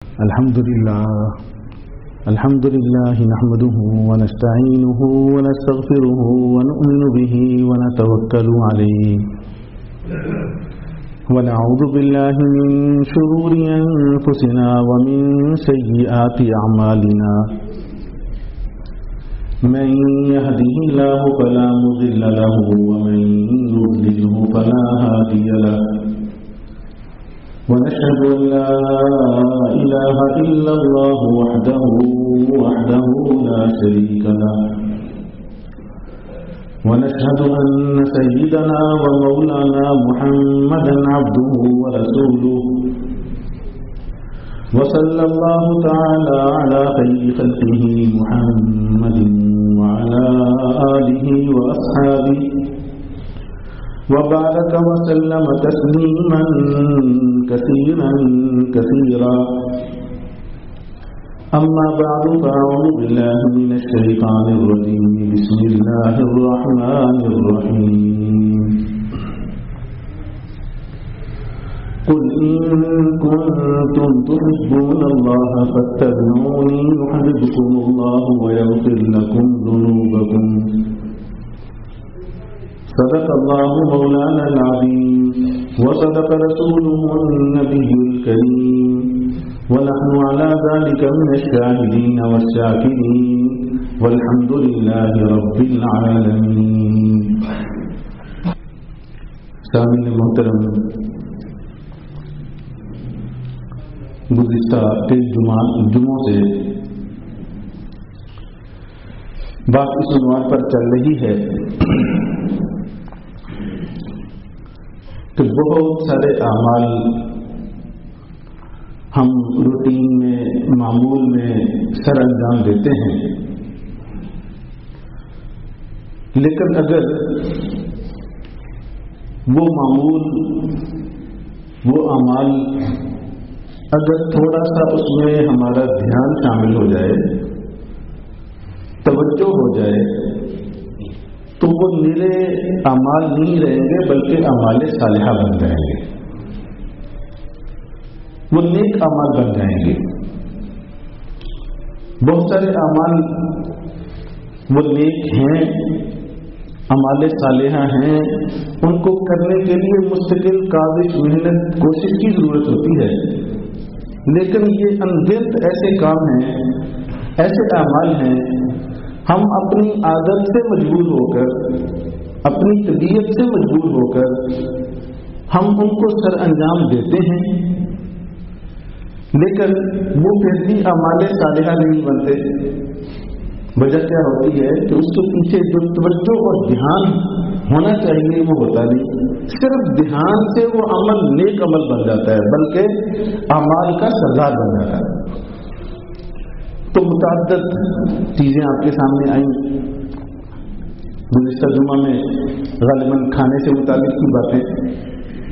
الحمد لله نحمده ونستعينه ونستغفره ونؤمن به ونتوكل عليه ونعوذ بالله من شرور أنفسنا ومن سيئات أعمالنا من يهده الله فلا مضل له ومن يضلله فلا هادي له ونشهد أن لا إله إلا الله وحده لا شريك له ونشهد أن سيدنا ومولانا محمدا عبده ورسوله وصلى الله تعالى على خير خلقه محمد وعلى آله وأصحابه وبارك وسلم تسليما كثيرا أما بعد فأعوذ بالله من الشيطان الرجيم بسم الله الرحمن الرحيم قل إن كنتم تحبون الله فاتبعوني يحببكم الله ويغفر لكم ذنوبكم صدق الله مولانا العظيم وصدق رسوله النبي الكريم ونحن على ذلك من الشاهدين والشاكرين والحمد لله رب العالمين. سامعین محترم، گزشتہ 23 جمعوں سے بات اس عنوان پر چل رہی ہے کہ بہت سارے اعمال ہم روٹین میں معمول میں سر انجام دیتے ہیں، لیکن اگر وہ معمول وہ اعمال اگر تھوڑا سا اس میں ہمارا دھیان شامل ہو جائے، توجہ ہو جائے، تو وہ نیرے اعمال نہیں رہیں گے بلکہ اعمال صالحہ بن جائیں گے، وہ نیک اعمال بن جائیں گے. بہت سارے اعمال وہ نیک ہیں، اعمال صالحہ ہیں، ان کو کرنے کے لیے مستقل کاوش محنت کوشش کی ضرورت ہوتی ہے، لیکن یہ انگنت ایسے کام ہیں، ایسے اعمال ہیں، ہم اپنی عادت سے مجبور ہو کر، اپنی طبیعت سے مجبور ہو کر ہم ان کو سر انجام دیتے ہیں، لیکن وہ پھر بھی اعمال صالحہ نہیں بنتے. وجہ کیا ہوتی ہے کہ اس کے پیچھے جو توجہ اور دھیان ہونا چاہیے وہ ہوتا نہیں. صرف دھیان سے وہ عمل نیک عمل بن جاتا ہے بلکہ اعمال کا سردار بن جاتا ہے. تو متعدد چیزیں آپ کے سامنے آئیں. گزشتہ جمعہ میں غالباً کھانے سے متعلق کی باتیں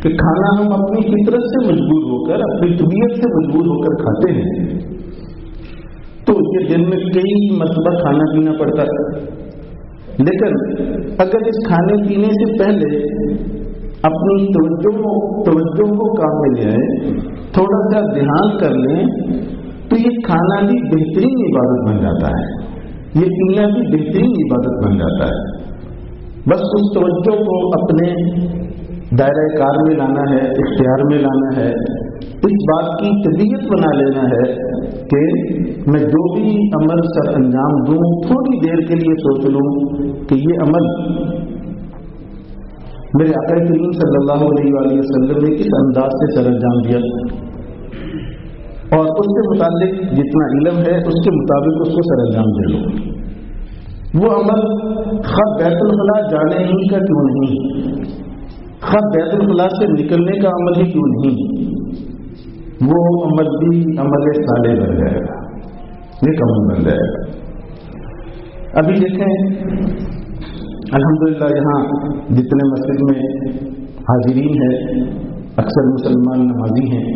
کہ کھانا ہم اپنی فطرت سے مجبور ہو کر، اپنی طبیعت سے مجبور ہو کر کھاتے ہیں، تو یہ دن میں کئی مرتبہ کھانا پینا پڑتا ہے. لیکن اگر اس کھانے پینے سے پہلے اپنی توجہ کو کام میں لے آئے، تھوڑا سا دھیان کر لیں، تو یہ کھانا بھی بہترین عبادت بن جاتا ہے، یہ پینا بھی بہترین عبادت بن جاتا ہے. بس اس توجہ کو اپنے دائرہ کار میں لانا ہے، اختیار میں لانا ہے، اس بات کی طبیعت بنا لینا ہے کہ میں جو بھی عمل سر انجام دوں تھوڑی دیر کے لیے سوچ لوں کہ یہ عمل میرے آقا کریم صلی اللہ علیہ وآلہ وسلم نے کس انداز سے سر انجام دیا، اور اس کے متعلق جتنا علم ہے اس کے مطابق اس کو سر انجام دے لو. وہ عمل خود بیت الخلاء جانے ہی کا کیوں نہیں، خود بیت الخلاء سے نکلنے کا عمل ہی کیوں نہیں، وہ عمل بھی عمل صالح بن جائے گا، نیک عمل بن جائے گا. ابھی دیکھیں الحمدللہ یہاں جتنے مسجد میں حاضرین ہیں اکثر مسلمان نمازی ہیں.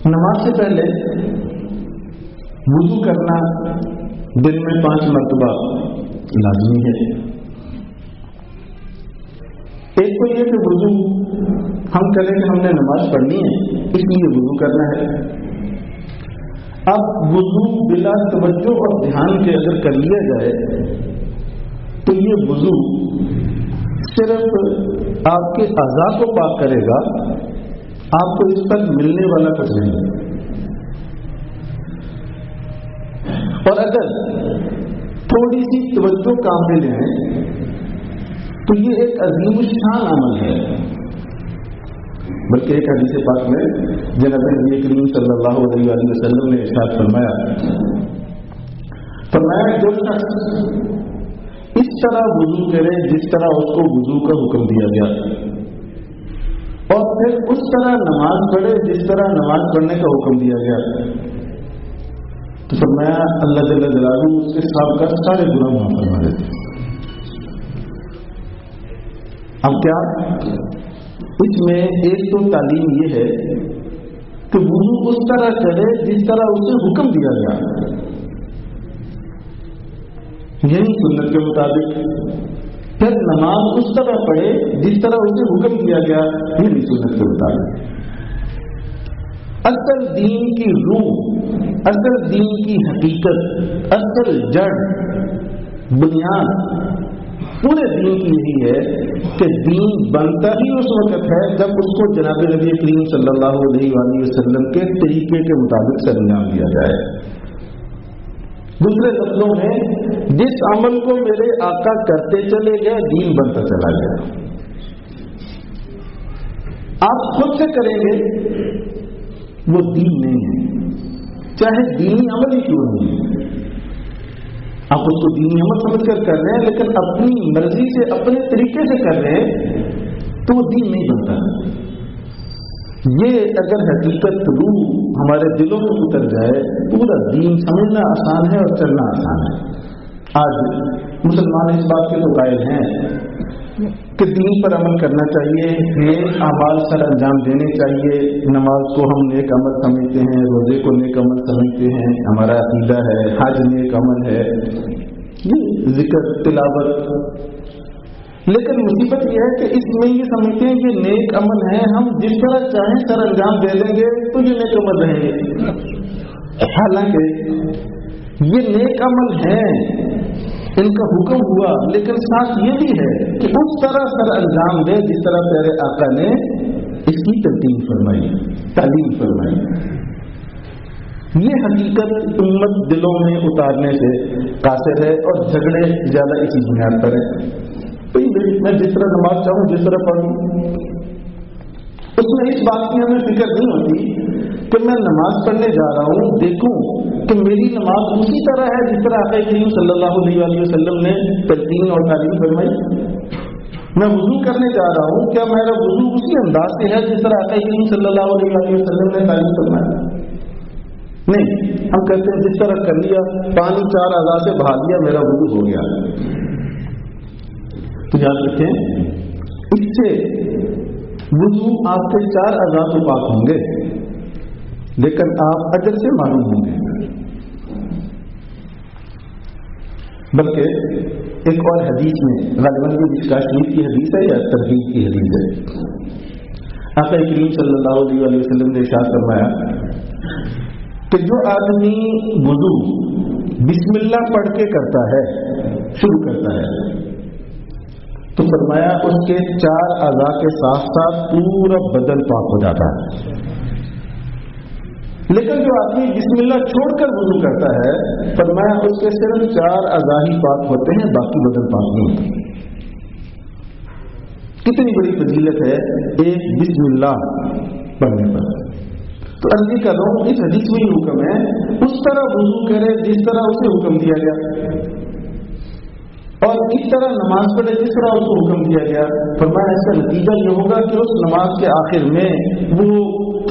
نماز سے پہلے وضو کرنا دن میں 5 مرتبہ لازمی ہے. ایک تو یہ کہ وضو ہم کہیں کہ ہم نے نماز پڑھنی ہے اس لیے وضو کرنا ہے. اب وضو بلا توجہ اور دھیان کے اگر کر لیا جائے تو یہ وضو صرف آپ کے اعضاء کو پاک کرے گا، آپ کو اس پر ملنے والا کچھ نہیں. اور اگر تھوڑی سی توجہ کام میں لے آئیں تو یہ ایک عظیم الشان عمل ہے. بلکہ ایک حدیث پاک میں جناب نبی کریم صلی اللہ علیہ وآلہ وسلم نے ارشاد فرمایا جو شخص اس طرح وضو کرے جس طرح اس کو وضو کا حکم دیا گیا، اور پھر اس طرح نماز پڑھے جس طرح نماز پڑھنے کا حکم دیا گیا، تو فرمایا اللہ جل جلالہ اس کے سابقہ سارے گناہ معاف فرما دیتے. اب کیا اس میں ایک تو تعلیم یہ ہے کہ وضو اس طرح کرے جس طرح اسے حکم دیا گیا، یہی سنت کے مطابق. پھر نماز اس طرح پڑھے جس طرح اسے حکم دیا گیا، یہی سنت کے مطابق. اصل دین کی روح، اصل دین کی حقیقت، اصل جڑ، بنیاد پورے دین کی یہی ہے کہ دین بنتا ہی اس وقت ہے جب اس کو جناب نبی کریم صلی اللہ علیہ وآلہ وسلم کے طریقے کے مطابق سر انجام دیا جائے. دوسرے لفظوں میں جس عمل کو میرے آقا کرتے چلے گئے دین بنتا چلا گیا. آپ خود سے کریں گے وہ دین نہیں ہے، چاہے دینی عمل ہی کیوں نہیں ہے. آپ اس کو دینی عمل سمجھ کر رہے ہیں لیکن اپنی مرضی سے اپنے طریقے سے کر رہے ہیں تو وہ دین نہیں بنتا. یہ اگر حقیقت روح ہمارے دلوں میں اتر جائے پورا دین سمجھنا آسان ہے اور چلنا آسان ہے. آج مسلمان اس بات کے تو قائل ہیں کہ دین پر عمل کرنا چاہیے، نیک اعمال سر انجام دینے چاہیے. نماز کو ہم نیک عمل سمجھتے ہیں، روزے کو نیک عمل سمجھتے ہیں، ہمارا عقیدہ ہے، حج نیک عمل ہے، یہ ذکر تلاوت. لیکن مصیبت یہ ہے کہ اس میں یہ سمجھتے ہیں کہ نیک عمل ہے، ہم جس طرح چاہیں سر انجام دے دیں گے تو یہ نیک عمل رہیں گے. حالانکہ یہ نیک عمل ہیں، ان کا حکم ہوا، لیکن ساتھ یہ بھی ہے کہ اس طرح سر انجام دے جس طرح پیارے آقا نے اس کی تلقین فرمائی، تعلیم فرمائی. یہ حقیقت امت دلوں میں اتارنے سے قاصر ہے اور جھگڑے زیادہ اسی بنیاد پر ہے. میں جس طرح نماز چاہوں جس طرح پڑھوں، اس میں اس بات کی ہمیں فکر نہیں ہوتی کہ میں نماز پڑھنے جا رہا ہوں، دیکھوں کہ میری نماز اسی طرح ہے جس طرح آقا کریم صلی اللہ علیہ وآلہ وسلم نے تلقین اور تعلیم فرمائی. میں وضو کرنے جا رہا ہوں، کیا میرا وضو اسی انداز سے ہے جس طرح آقا کریم صلی اللہ علیہ وآلہ وسلم نے تعلیم فرمایا؟ نہیں، ہم کہتے ہیں جس طرح کر لیا، پانی 4 اعضاء سے بہا دیا، میرا وضو ہو گیا. تو یاد رکھیں اس سے وضو آپ کے 4 اعضاء تو پاک ہوں گے لیکن آپ اجر سے معلوم ہوں گے. بلکہ ایک اور حدیث میں غالباً یہ کاشمیر کی حدیث ہے یا ترغیب کی حدیث ہے، آقا کریم صلی اللہ علیہ وسلم نے ارشاد فرمایا کہ جو آدمی وضو بسم اللہ پڑھ کے کرتا ہے، شروع کرتا ہے، تو فرمایا اس کے 4 اعضاء کے ساتھ ساتھ پورا بدن پاک ہو جاتا ہے. لیکن جو آدمی بسم اللہ چھوڑ کر وضو کرتا ہے، فرمایا اس کے صرف 4 اعضاء ہی پاک ہوتے ہیں، باقی بدن پاک نہیں ہوتا. کتنی بڑی فضیلت ہے ایک بسم اللہ پڑھنے پر. تو عرض کر رہا ہوں اس حدیث میں یہ حکم ہے اس طرح وضو کرے جس طرح اسے حکم دیا گیا، اور اس طرح نماز پڑھے جس طرح اس کو حکم دیا گیا. فرمایا اس کا نتیجہ یہ ہوگا کہ اس نماز کے آخر میں وہ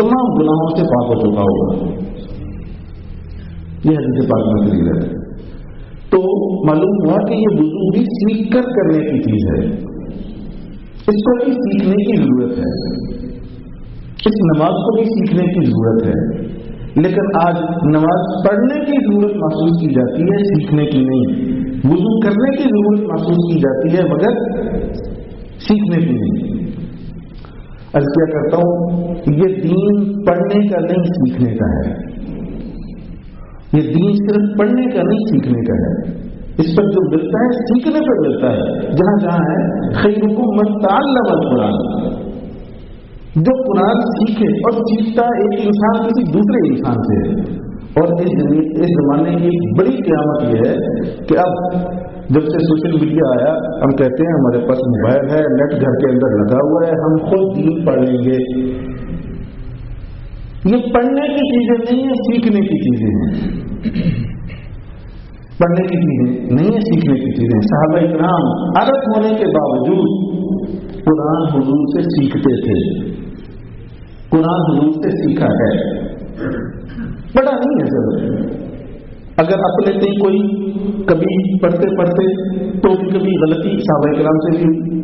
تمام گناہوں سے پاک ہو چکا ہوگا. یہ حدیث پاک میں دلیل ہے. تو معلوم ہوا کہ یہ وضو بھی سیکھ کر کرنے کی چیز ہے، اس کو بھی سیکھنے کی ضرورت ہے، اس نماز کو بھی سیکھنے کی ضرورت ہے. لیکن آج نماز پڑھنے کی ضرورت محسوس کی جاتی ہے، سیکھنے کی نہیں. وضو کرنے کی ضرورت محسوس کی جاتی ہے مگر سیکھنے کی نہیں. عرض کیا کرتا ہوں یہ دین پڑھنے کا نہیں سیکھنے کا ہے، یہ دین صرف پڑھنے کا نہیں سیکھنے کا ہے، اس پر جو ملتا ہے سیکھنے پر ملتا ہے۔ جہاں جہاں ہے خیرکم من تعلم القرآن، جو قرآن سیکھے اور سیکھتا ایک انسان کسی دوسرے انسان سے۔ اور اس زمانے کی بڑی قیامت یہ ہے کہ اب جب سے سوشل میڈیا آیا ہم کہتے ہیں ہمارے پاس موبائل ہے، نیٹ گھر کے اندر لگا ہوا ہے، ہم خود دین پڑھ لیں گے۔ یہ پڑھنے کی چیزیں نہیں ہیں، سیکھنے کی چیزیں ہیں۔ پڑھنے کی چیزیں نہیں ہیں، سیکھنے کی چیزیں۔ صحابہ کرام عرب ہونے کے باوجود قرآن حضور سے سیکھتے تھے، قرآن حضور سے سیکھا ہے، پڑھا نہیں ہے سر۔ اگر اپنے سے کوئی کبھی پڑھتے پڑھتے تو کبھی غلطی صحابہ کرام سے بھی ہوئی،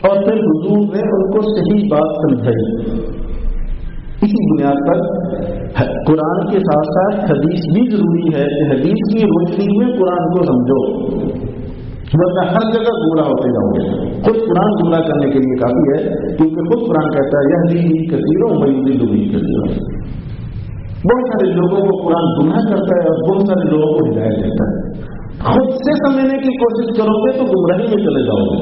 اور پھر حضور نے ان کو صحیح بات سمجھائی۔ اسی بنیاد پر قرآن کے ساتھ ساتھ حدیث بھی ضروری ہے کہ حدیث کی روشنی میں قرآن کو سمجھو، ورنہ ہر جگہ گمراہ ہوتے جاؤ گے۔ خود قرآن گمراہ کرنے کے لیے کافی ہے، کیونکہ خود قرآن کہتا ہے یہدی کثیروں ویضل به کثیرا، بہت سارے لوگوں کو قرآن گمراہ کرتا ہے اور بہت سارے لوگوں کو ہدایت دیتا ہے۔ خود سے سمجھنے کی کوشش کرو گے تو گمراہی میں چلے جاؤ گے،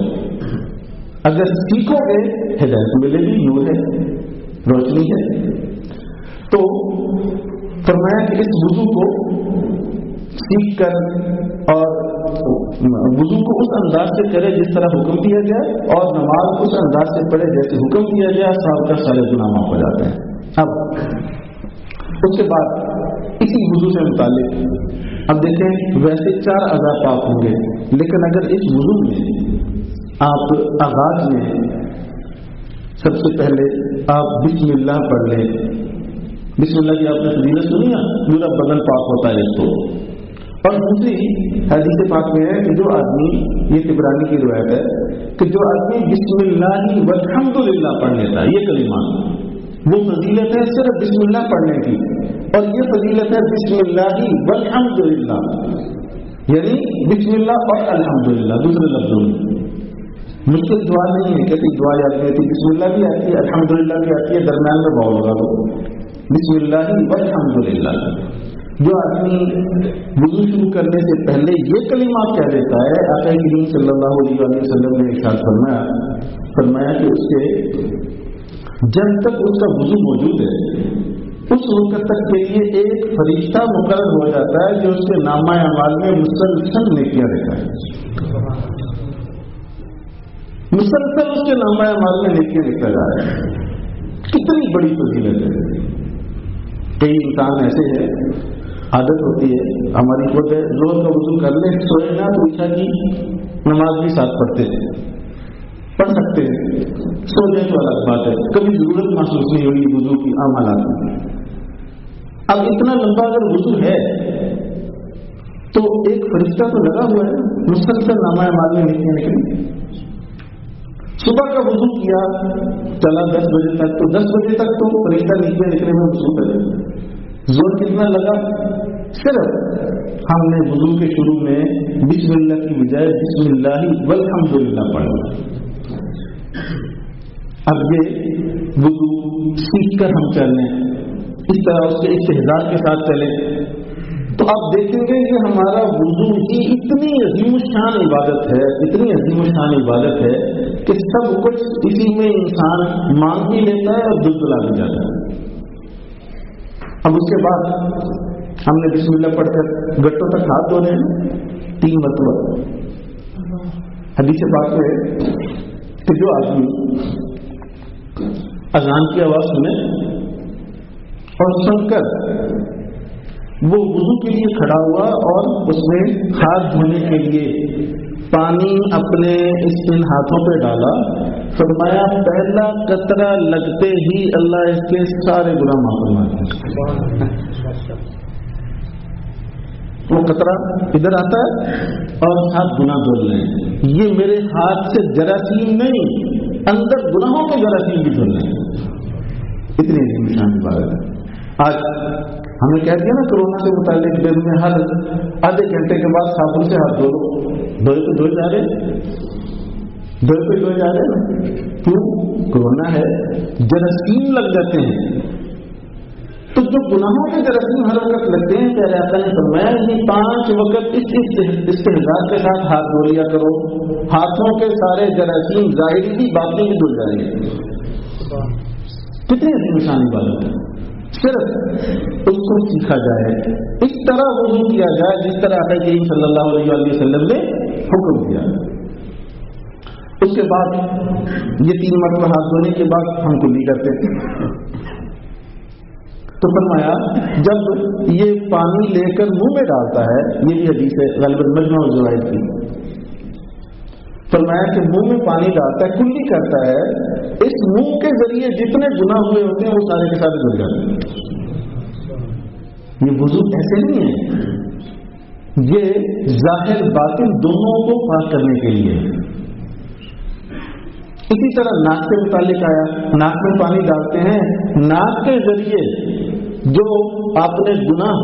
اگر سیکھو گے ہدایت ملے گی، نور ہے، روشنی ہے۔ تو فرمایا کہ اس وضو کو سیکھ کر اور وضو کو اس انداز سے کرے جس طرح حکم دیا گیا، اور نماز اس انداز سے پڑھے جیسے حکم دیا گیا، سال کا سارے گناہ معاف ہو جاتے ہیں۔ اب اس کے بعد اسی وضو سے متعلق اب دیکھیں، ویسے 4 اعضاء پاک ہوں گے، لیکن اگر اس وضو میں آپ آغاز میں سب سے پہلے آپ بسم اللہ پڑھ لیں، بسم اللہ کی آپ نے فضیلت سنی ہے، پورا بدن پاک ہوتا ہے اس کو۔ اور دوسری حدیث پاک میں ہے کہ جو آدمی، یہ طبرانی کی روایت ہے کہ جو آدمی بسم اللہ والحمدللہ پڑھ لیتا ہے، یہ کلمہ، وہ فضیلت ہے صرف بسم اللہ پڑھنے کی، اور یہ فضیلت ہے بسم اللہ والحمدللہ، یعنی بسم اللہ اور الحمدللہ دوسرے لفظوں میں۔ مشکل دعا نہیں ہے، کہتے دعا یاد نہیں آتی، بسم اللہ بھی آتی ہے، الحمدللہ بھی آتی ہے، درمیان میں واو لگا دو، بسم اللہ والحمدللہ۔ جو آدمی وضو شروع کرنے سے پہلے یہ کلمات کہہ دیتا ہے، آقا کریم صلی اللہ علیہ وسلم نے ارشاد فرمایا کہ اس کے جب تک اس کا وضو موجود ہے اس وقت تک کے لیے ایک فرشتہ مقرر ہو جاتا ہے جو اس کے نامہ اعمال میں مسلسل نیکیاں دیتا ہے، مسلسل اس کے نامہ اعمال میں نیکیاں لکھتا جا رہا ہے۔ کتنی بڑی فضیلت ہے۔ کئی انسان ایسے ہیں، عادت ہوتی ہے ہماری خود ہے، زور کا وضو کر لیں، سوئے نہ تو عشاء کی نماز بھی ساتھ پڑھتے ہیں، پڑھ سکتے ہیں، سو جائے تو الگ بات ہے، کبھی ضرورت محسوس نہیں ہوگی وضو کی عام حالات میں۔ اب اتنا لمبا اگر وضو ہے تو ایک فرشتہ تو لگا ہوا ہے، مسلسل نامہ اعمال میں نیکیاں نکلی۔ صبح کا وضو کیا، چلا 10 بجے تک، تو 10 بجے تک تو فرشتہ نیکیاں نکلنے میں مصروف ہے۔ زور کتنا لگا؟ صرف ہم نے وضو کے شروع میں بسم اللہ کی بجائے بسم اللہ والحمدللہ پڑھا۔ اب یہ وضو سیکھ کر ہم چلیں، اس طرح اس کے استحضار کے ساتھ چلیں، تو آپ دیکھیں گے کہ ہمارا وضو کی اتنی عظیم الشان عبادت ہے، اتنی عظیم الشان عبادت ہے کہ سب کچھ اسی میں انسان مانگ بھی لیتا ہے اور دلدلا بھی جاتا ہے۔ اب اس کے بعد ہم نے بسم اللہ پڑھ کر گٹوں تک ہاتھ دھونے ہیں 3 مرتبہ۔ حدیث پاک میں کہ جو آدمی اذان کی آواز سنے اور سن کر وہ وضو کے لیے کھڑا ہوا اور اس میں ہاتھ دھونے کے لیے پانی اپنے ان ہاتھوں پہ ڈالا، فرمایا پہلا قطرہ لگتے ہی اللہ اس کے سارے گناہ معاف فرما دے۔ وہ قطرہ ادھر آتا ہے اور ہاتھ گناہ دھل رہے ہیں، یہ میرے ہاتھ سے جراثیم نہیں، اندر گناہوں کے جراثیم بھی دھل رہے ہیں۔ اتنی عظیم شان عبادت ہے۔ آج ہمیں کہہ دیا نا کورونا سے متعلق دن میں ہر آدھے گھنٹے کے بعد صابن سے ہاتھ دھو، دھوئے تو دھوئے جا رہے، گھر پہ جو جا رہے ہیں کیوں؟ کورونا ہے، جراثیم لگ جاتے ہیں. تو جو گناہوں کے جراثیم ہر وقت لگتے ہیں، پیارے آقا نے فرمایا یہ 5 وقت اس استحضار کے ساتھ ہاتھ دھو لیا کرو، ہاتھوں کے سارے جراثیم ظاہری بھی باطنی بھی دھل جائیں گے. کتنی عظیم شان عبادت ہے. صرف اس کو سیکھا جائے، اس طرح وضو کیا جائے جس طرح آقا کریم صلی اللہ علیہ وسلم نے حکم دیا. اس کے بعد یہ 3 مرتبہ ہاتھ دھونے کے بعد ہم کلی کرتے ہیں. تو فرمایا جب یہ پانی لے کر منہ میں ڈالتا ہے، یہ بھی حدیث ہے غالباً مجمع الزوائد کی، فرمایا کہ منہ میں پانی ڈالتا ہے، کلی کرتا ہے، اس منہ کے ذریعے جتنے گناہ ہوئے ہوتے ہیں وہ سارے کے سارے دھل جاتے ہیں. یہ وضو ایسے نہیں ہے، یہ ظاہر باطن دونوں کو پاک کرنے کے لیے. اسی طرح ناک کے متعلق آیا، ناک میں پانی ڈالتے ہیں، ناک کے ذریعے جو آپ نے گناہ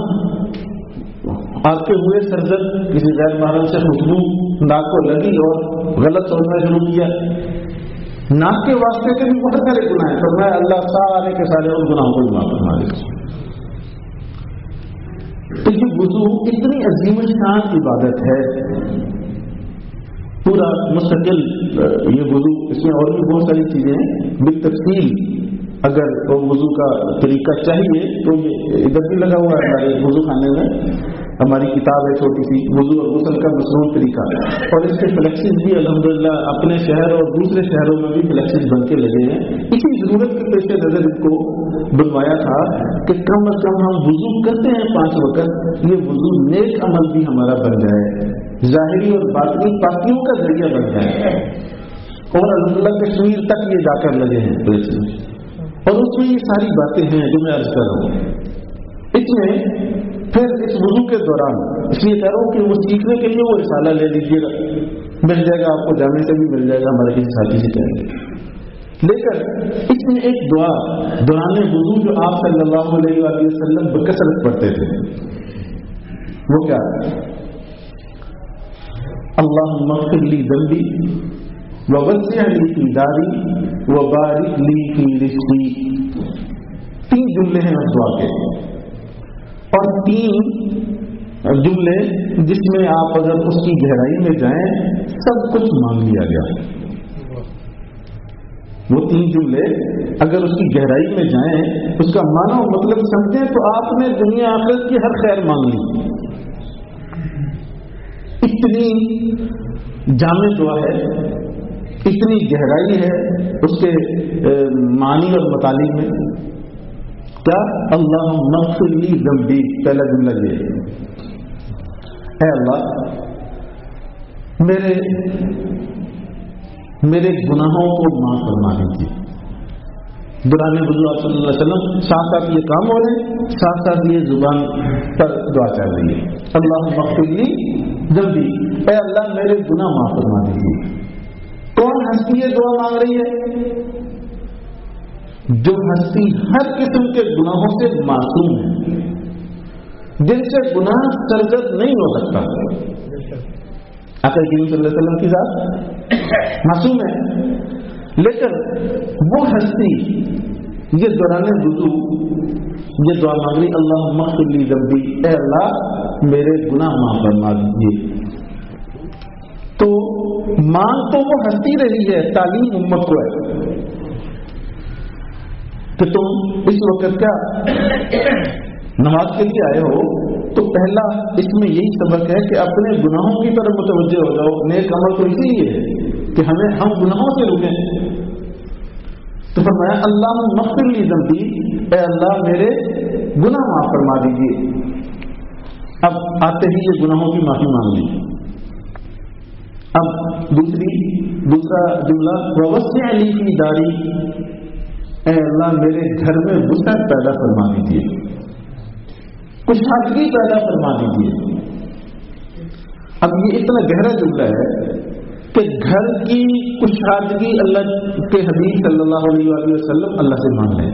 آپ کے ہوئے سرزد کسی غیر محرم سے خوشبو ناک کو لگی اور غلط سوچنا شروع کیا، ناک کے واسطے کے بھی بہت سارے گناہ ہیں. تو میں اللہ سارے کے سارے ان گناہوں کو معاف فرما دے. تو یہ وضو اتنی عظیم شان عبادت ہے، پورا مستقل یہ وضو، اس میں اور بھی بہت ساری چیزیں ہیں بالتفصیل. اگر وضو کا طریقہ چاہیے تو یہ ادھر بھی لگا ہوا ہے ہمارے وضو خانے میں، ہماری کتاب ہے چھوٹی سی، وضو اور غسل کا مصنوع طریقہ، اور اس کے فلیکسز بھی الحمدللہ اپنے شہر اور دوسرے شہروں میں بھی فلیکسز بن کے لگے ہیں. اسی ضرورت کے پیش نظر اس کو بنوایا تھا کہ کم از کم ہم وضو کرتے ہیں 5 وقت، یہ وضو نیک عمل بھی ہمارا بن جائے، ظاہری اور باطنی پاکیوں کا ذریعہ بن جائے، اور الحمدللہ کشمیر تک یہ جا کر لگے ہیں فلیکسز. اور اس میں یہ ساری باتیں ہیں جو میں عرض کر رہا ہوں. اس میں پھر اس وضو کے دوران اس لیے کہہ رہا ہوں کہ وہ سیکھنے کے لیے وہ رسالہ لے لیجیے گا، مل جائے گا آپ کو، جانے سے بھی مل جائے گا، ہمارے کسی ساتھی سے کہیں گے. لے کر اس میں ایک دعا دوران وضو جو آپ صلی اللہ علیہ وآلہ وسلم بکثرت پڑھتے تھے، وہ کیا؟ اللہم اغفر لی ذنبی ووسع لی فی داری وبارک لی فی رزقی. 3 جملے ہیں اس دعا کے، اور 3 جملے جس میں آپ اگر اس کی گہرائی میں جائیں سب کچھ مانگ لیا گیا. وہ 3 جملے اگر اس کی گہرائی میں جائیں، اس کا معنی اور مطلب سمجھیں تو آپ نے دنیا آخرت کی ہر خیر مانگ لی. اتنی جامع دعا ہے، اتنی گہرائی ہے اس کے معنی اور مطالب میں. کیا؟ اللہم اغفر لی ذنبی، پہلا جملہ یہ، اے اللہ میرے گناہوں کو معاف فرما دیجیے. دوران وضو آپ صلی اللہ علیہ وسلم ساتھ ساتھ یہ کام ہو رہے ہیں، ساتھ ساتھ یہ زبان پر دعا چل رہی ہے. اللہم اغفر لی ذنبی، اے اللہ میرے گناہ معاف فرما دیجیے. کون ہستی یہ دعا مانگ رہی ہے؟ جو ہستی ہر قسم کے گناہوں سے معصوم ہے، جن سے گناہ سرزد نہیں ہو سکتا. آقا کریم صلی اللہ علیہ وسلم کی ذات معصوم ہے، لیکن وہ ہستی یہ دوران وضو یہ دعا مانگ رہی، اللہم اغفر لی ذنبی، اے اللہ میرے گناہ معاف فرما دیجیے. تو مانگ تو وہ ہستی رہی ہے، تعلیم امت کو ہے کہ تم اس وقت کیا نماز کے لیے آئے ہو تو پہلا اس میں یہی سبق ہے کہ اپنے گناہوں کی طرف متوجہ ہو جاؤ. نیک عمل تو اسی لیے ہے کہ ہم گناہوں سے رکیں. تو فرمایا اللہم اغفر لی ذنبی، اے اللہ میرے گناہ معاف فرما دیجیے. اب آتے ہی یہ گناہوں کی معافی مانگ لی. اب دوسرا جملہ ووسع لی فی داری، اے اللہ میرے گھر میں وسعت پیدا فرما دیجیے، کشادگی پیدا فرما دیجیے. اب یہ اتنا گہرا جملہ ہے کہ گھر کی کشادگی اللہ کے حبیب صلی اللہ علیہ وآلہ وسلم اللہ سے مانگ لیں.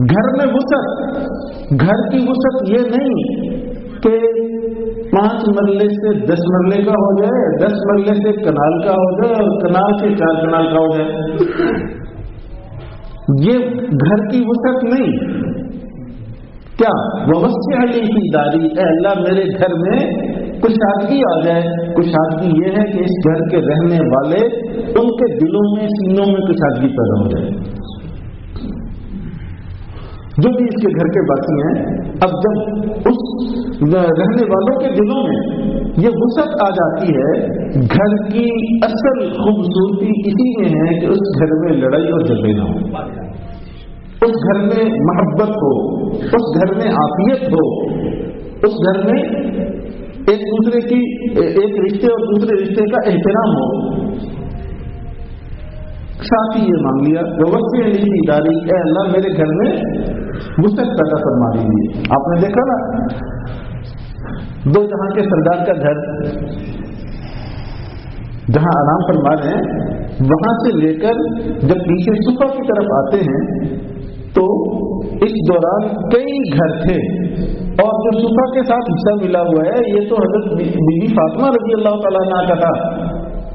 گھر میں وسعت، گھر کی وسعت یہ نہیں کہ 5 مرلے سے 10 مرلے کا ہو جائے, 10 مرلے سے کنال کا ہو جائے, اور کنال سے 4 کنال کا ہو جائے. یہ گھر کی وسعت نہیں. کیا ووسع لی فی داری, اے اللہ میرے گھر میں کشادگی آ جائے. کشادگی یہ ہے کہ اس گھر کے رہنے والے, ان کے دلوں میں, سینوں میں کشادگی پیدا ہو جائے. جو بھی اس کے گھر کے باقی ہیں, اب جب اس رہنے والوں کے دلوں میں یہ وسعت آ جاتی ہے, گھر کی اصل خوبصورتی اسی میں ہے کہ اس گھر میں لڑائی اور جھگڑے نہ ہو, اس گھر میں محبت ہو, اس گھر میں عافیت ہو, اس گھر میں ایک دوسرے کی, ایک رشتے اور دوسرے رشتے کا احترام ہو. ساتھ ہی یہ مانگ لیا ووسع لی داری, اے اللہ میرے گھر میں وسعت پیدا فرما دیجیے. آپ نے دیکھا نا, 2 جہاں کے سردار کا گھر جہاں آرام فرما رہے ہیں, وہاں سے لے کر جب پیچھے صفا کی طرف آتے ہیں تو اس دوران کئی گھر تھے, اور جو صفا کے ساتھ حصہ ملا ہوا ہے یہ تو حضرت بی بی فاطمہ رضی اللہ تعالیٰ عنہ کا تھا,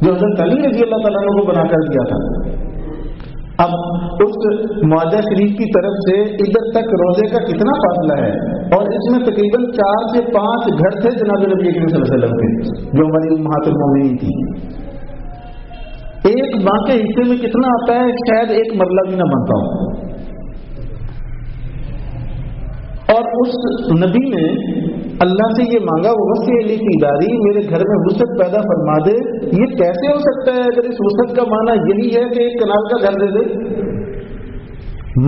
جو حضرت علی رضی اللہ تعالیٰ عنہ کو بنا کر دیا تھا. اب اس معاہدہ شریف کی طرف سے ادھر تک روزے کا کتنا فاصلہ ہے, اور اس میں تقریباً 4 سے 5 گھر تھے جناب نبی کریم صلی اللہ علیہ وسلم کے, جو ہماری امہات المومنین تھی. ایک ماں کے حصے میں کتنا آتا ہے, شاید 1 مرلہ بھی نہ بنتا ہو. اور اس نبی نے اللہ سے یہ مانگا ووسع لی فی داری, میرے گھر میں وسعت پیدا فرما دے. یہ کیسے ہو سکتا ہے اگر اس وسعت کا معنی یہی ہے کہ 1 کنال کا گھر دے دے؟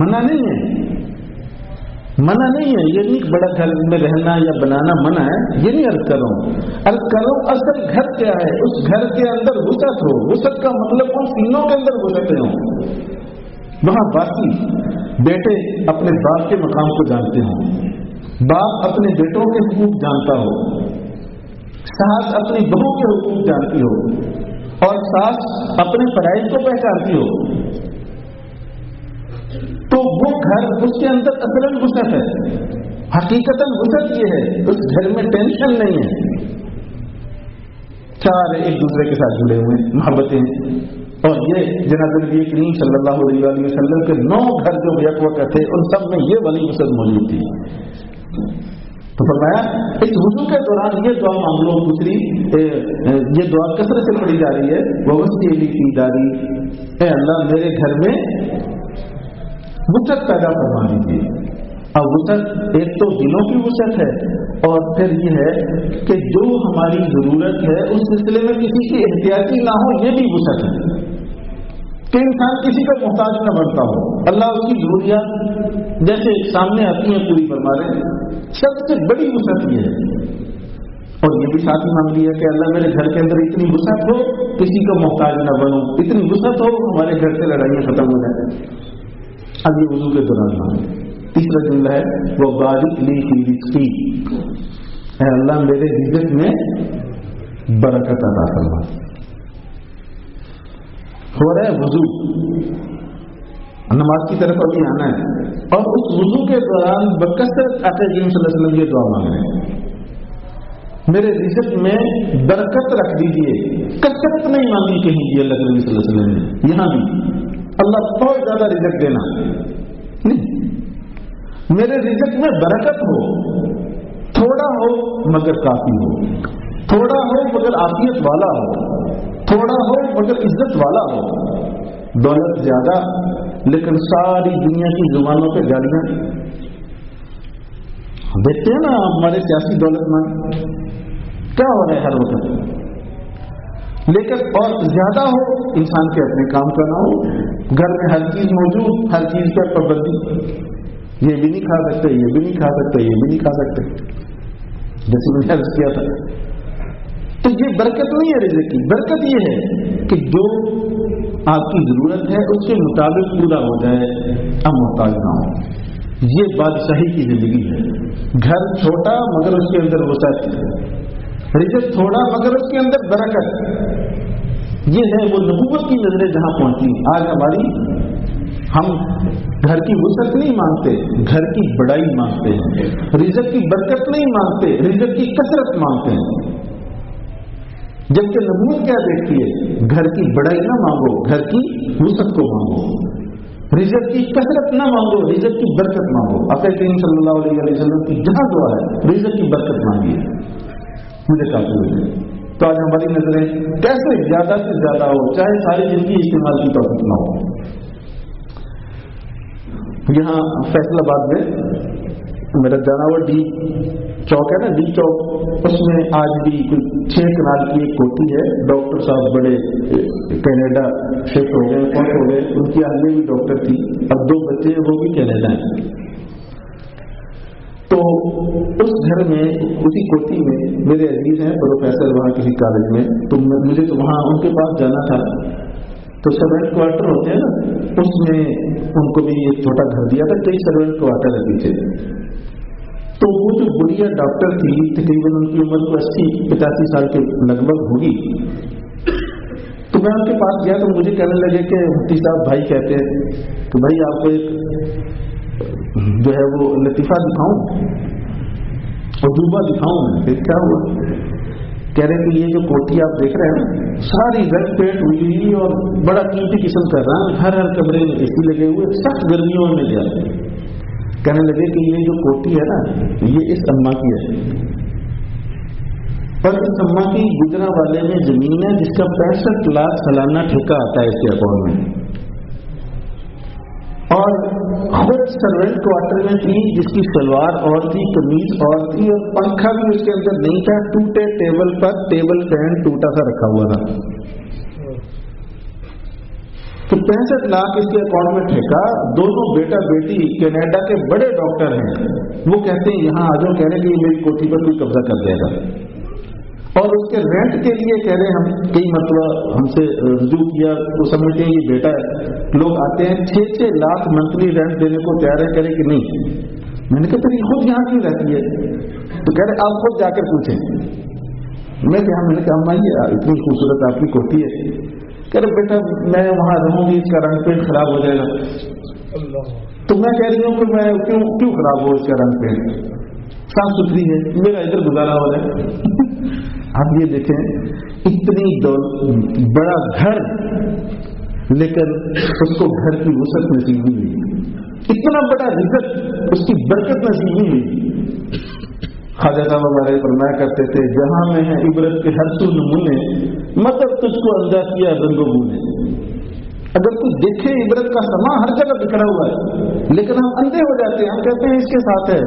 منع نہیں ہے, منع نہیں ہے, یہ نہیں بڑا گھر میں رہنا یا بنانا منع ہے, یہ نہیں عرض کر رہا ہوں. عرض کر رہا ہوں اصل گھر کیا ہے, اس گھر کے اندر وسعت ہو. وسعت کا مطلب ان سینوں کے اندر وسعتیں ہوں, وہاں باقی بیٹے اپنے باپ کے مقام کو جانتے ہوں, باپ اپنے بیٹوں کے حقوق جانتا ہو, ساس اپنی بہو کے حقوق جانتی ہو, اور ساس اپنے فرائض کو پہچانتی ہو. تو وہ گھر, اس کے اندر اصلاً وسعت ہے, حقیقتاً وسعت یہ ہے, اس گھر میں ٹینشن نہیں ہے, سارے ایک دوسرے کے ساتھ جڑے ہوئے, محبتیں. اور یہ جناب نبی کریم صلی اللہ علیہ وسلم کے 9 گھر جو یک وقت تھے, ان سب میں یہ والی وسعت موجود تھی. تو فرمایا اس وضو کے دوران یہ دعا مانگ لو. دوسری یہ دعا کثرت سے پڑھی جا رہی ہے, ووسع لی فی داری, اے اللہ میرے گھر میں وسعت پیدا فرما دیجیے. اب وسعت ایک تو دلوں کی وسعت ہے, اور پھر یہ ہے کہ جو ہماری ضرورت ہے اس سلسلے میں کسی کی احتیاطی نہ ہو, یہ بھی وسعت ہے کہ انسان کسی کا محتاج نہ بنتا ہو. اللہ اس کی ضروریات جیسے سامنے آتی ہیں پوری فرما رہے ہیں. سب سے بڑی وسعت یہ ہے. اور یہ بھی ساتھ ہی مانگ لیا کہ اللہ میرے گھر کے اندر اتنی وسعت ہو, کسی کا محتاج نہ بنو, اتنی وسعت ہو ہمارے گھر سے لڑائیاں ختم ہو جائیں. اب یہ وضو کے دوران مانگے. تیسرا جملہ ہے وہ بارک لی فی رزقی, اے اللہ میرے رزق میں برکت عطا فرما. ہو رہا ہے وضو, نماز کی طرف ابھی آنا ہے, اور اس وضو کے دوران بکثرت آقا کریم صلی اللہ علیہ وسلم یہ دعا مانگ رہے ہیں, میرے رزق میں برکت رکھ دیجیے. کثرت نہیں مانگی کہیں بھی اللہ کے نبی صلی اللہ علیہ وسلم نے, یہاں بھی اللہ بہت زیادہ رزق دینا نہیں, میرے رزق میں برکت ہو, تھوڑا ہو مگر کافی ہو, تھوڑا ہو مگر عافیت والا ہو, تھوڑا ہو مگر عزت والا ہو. دولت زیادہ لیکن ساری دنیا کی زبانوں پہ گالیاں. دیکھتے ہیں نا ہمارے سیاسی دولت مند کیا ہو رہا ہے ہر وقت. لیکن اور زیادہ ہو, انسان کے اپنے کام کا نہ ہو, گھر میں ہر چیز موجود, ہر چیز پر پابندی, یہ بھی نہیں کھا سکتے, یہ بھی نہیں کھا سکتے, یہ بھی نہیں کھا سکتے, جیسے میں نے عرض کیا تھا. تو یہ برکت نہیں ہے رزق کی. برکت یہ ہے کہ جو آپ کی ضرورت ہے اس کے مطابق پورا ہو جائے, اب محتاج نہ ہو. یہ بادشاہی کی زندگی ہے. گھر چھوٹا مگر اس کے اندر وسعت, رزق تھوڑا مگر اس کے اندر برکت. یہ ہے وہ نبوت کی نظریں جہاں پہنچی. آج ہماری ہم گھر کی وسعت نہیں مانگتے، گھر کی بڑائی مانگتے ہیں. رزق کی برکت نہیں مانگتے، رزق کی کثرت مانگتے ہیں. جبکہ نبوت کیا دیکھتی ہے؟ گھر کی بڑائی نہ مانگو، گھر کی وسعت کو مانگو. رزق کی کثرت نہ مانگو، رزق کی برکت مانگو. آقا کریم صلی اللہ علیہ وسلم کی جہاں دعا ہے رزق کی برکت مانگیے، مجھے کافی ہو جائے. تو آج ہماری نظریں کیسے زیادہ سے زیادہ ہو، چاہے ساری زندگی استعمال کی توفیق نہ ہو. یہاں فیصل آباد میں میرا جانا ہوا ڈی چوک ہے نا، ڈی چوک، اس میں آج بھی 6 کنال کی ایک کوٹھی ہے. ڈاکٹر صاحب بڑے کینیڈا شفٹ ہو گئے، فوت ہو گئے. ان کی اہلیہ بھی ڈاکٹر تھی، اب 2 بچے وہ بھی کینیڈا ہیں. تو اس گھر میں، اسی کوٹھی میں میرے عزیز ہیں پروفیسر وہاں کسی کالج میں. تو مجھے تو وہاں ان کے پاس جانا تھا. تو سروینٹ کوارٹر ہوتے ہیں نا، اس میں ان کو بھی ایک چھوٹا گھر دیا تھا. کئی سروینٹ کوارٹر ہے پیچھے. تو وہ جو بڑھیا ڈاکٹر تھی، تقریباً ان کی عمر 80-85 سال کے لگ بھگ ہوگی. تو میں ان کے پاس گیا تو مجھے کہنے لگے کہ مفتی صاحب بھائی کہتے ہیں کہ بھائی آپ کو ایک جو ہے وہ لطیفہ دکھاؤں، عجوبہ دکھاؤں. میں پھر کیا ہوا؟ کہہ رہے کہ یہ جو کوٹھی آپ دیکھ رہے ہیں ساری رنگ پینٹ ہوئی اور بڑا قیمتی قسم کا رنگ، ہر کمرے میں اے سی لگے ہوئے، سخت گرمیوں میں گیا. کہنے لگے کہ یہ جو کوٹھی ہے نا یہ اس اماں کی ہے، اور اس اماں کی گجرا والے میں زمین ہے جس کا 65 لاکھ سالانہ ٹھیکہ آتا ہے اس کے اکاؤنٹ میں. اور خود سروینٹ کوارٹر میں تھی جس کی سلوار اور تھی، قمیض اور تھی، اور پنکھا بھی اس کے اندر نہیں تھا. ٹوٹے ٹیبل پر ٹیبل فین ٹوٹا سا رکھا ہوا تھا. تو 65 لاکھ اس کے اکاؤنٹ میں ٹھیکا. دونوں بیٹا بیٹی کینیڈا کے بڑے ڈاکٹر ہیں. وہ کہتے ہیں یہاں آ جاؤ، کہہ رہے کہ یہ میری کوٹھی پر کوئی قبضہ کر جائے گا. اور اس کے رینٹ کے لیے کہہ رہے ہم کئی مرتبہ ہم سے رجوع کیا. وہ سمجھتے ہیں یہ بیٹا ہے. لوگ آتے ہیں 6 لاکھ منتھلی رینٹ دینے کو تیار ہے. کہہ رہے کہ نہیں. میں نے کہا تیری خود یہاں کیوں رہتی ہے؟ تو کہہ رہے آپ خود جا کر پوچھیں. میں نے کہا اما یہ اتنی خوبصورت آپ کی کوٹھی ہے. کہہ رہے بیٹا میں وہاں رہوں گی اس کا رنگ پینٹ خراب ہو جائے گا. تو میں کہہ رہی ہوں کہ میں کیوں خراب ہو اس کا رنگ پینٹ، صاف ستھری ہے، میرا ادھر گزارا ہو رہا ہے. آپ یہ دیکھیں اتنی بڑا گھر، لیکن اس کو گھر کی وسعت نصیب نہیں ہوئی. اتنا بڑا رزق، اس کی برکت نصیب نہیں ہوئی. خواجہ صاحب ہمارے فرمایا کرتے تھے جہاں میں ہے عبرت کے ہر سو نمونے، مطلب تجھ کو اندھا کیا رنگ و بو نے. اگر تو دیکھے عبرت کا سما ہر جگہ بکھرا ہوا ہے، لیکن ہم اندھے ہو جاتے ہیں. ہم کہتے ہیں اس کے ساتھ ہے.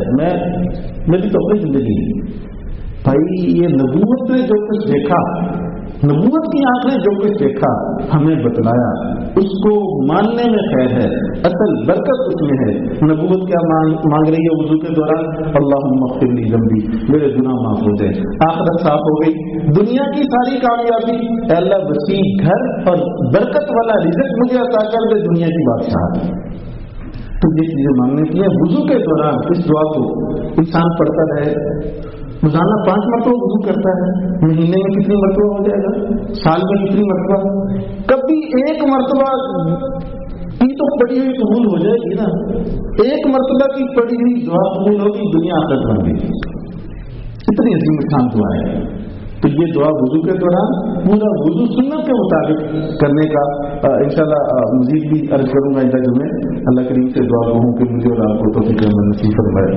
میری تو اپنی زندگی. بھائی یہ نبوت نے جو کچھ دیکھا، نبوت کی آنکھ نے جو کچھ دیکھا ہمیں بتلایا، اس کو ماننے میں خیر ہے. اصل برکت اس میں ہے. نبوت کیا مانگ رہی ہے وضو کے دوران؟ اللہم اغفر لی ذنبی، میرے گناہ معاف ہو جائے. آخرت صاف ہو گئی. دنیا کی ساری کامیابی، اے اللہ وسیع گھر اور برکت والا رزق مجھے عطا کر دے، دنیا کی بادشاہ. تو یہ چیزیں مانگنے کی ہیں. وضو کے دوران اس دعا کو انسان پڑھتا رہے. روزانہ 5 مرتبہ وضو کرتا ہے، مہینے میں کتنی مرتبہ ہو جائے گا؟ سال میں کتنی مرتبہ؟ کبھی ایک مرتبہ کی تو پڑھی ہوئی قبول ہو جائے گی نا. ایک مرتبہ کی پڑھی ہوئی دعا قبول ہوگی، دنیا آخرت بن گئی. اتنی عظیم شان دعا ہے. تو یہ دعا وضو کے دوران پورا وضو سنت کے مطابق کرنے کا انشاءاللہ مزید بھی عرض کروں گا اندر جمعے. اللہ کریم سے دعا ہوں کہ مجھے اور آپ کو توفیق نصیب فرمائے.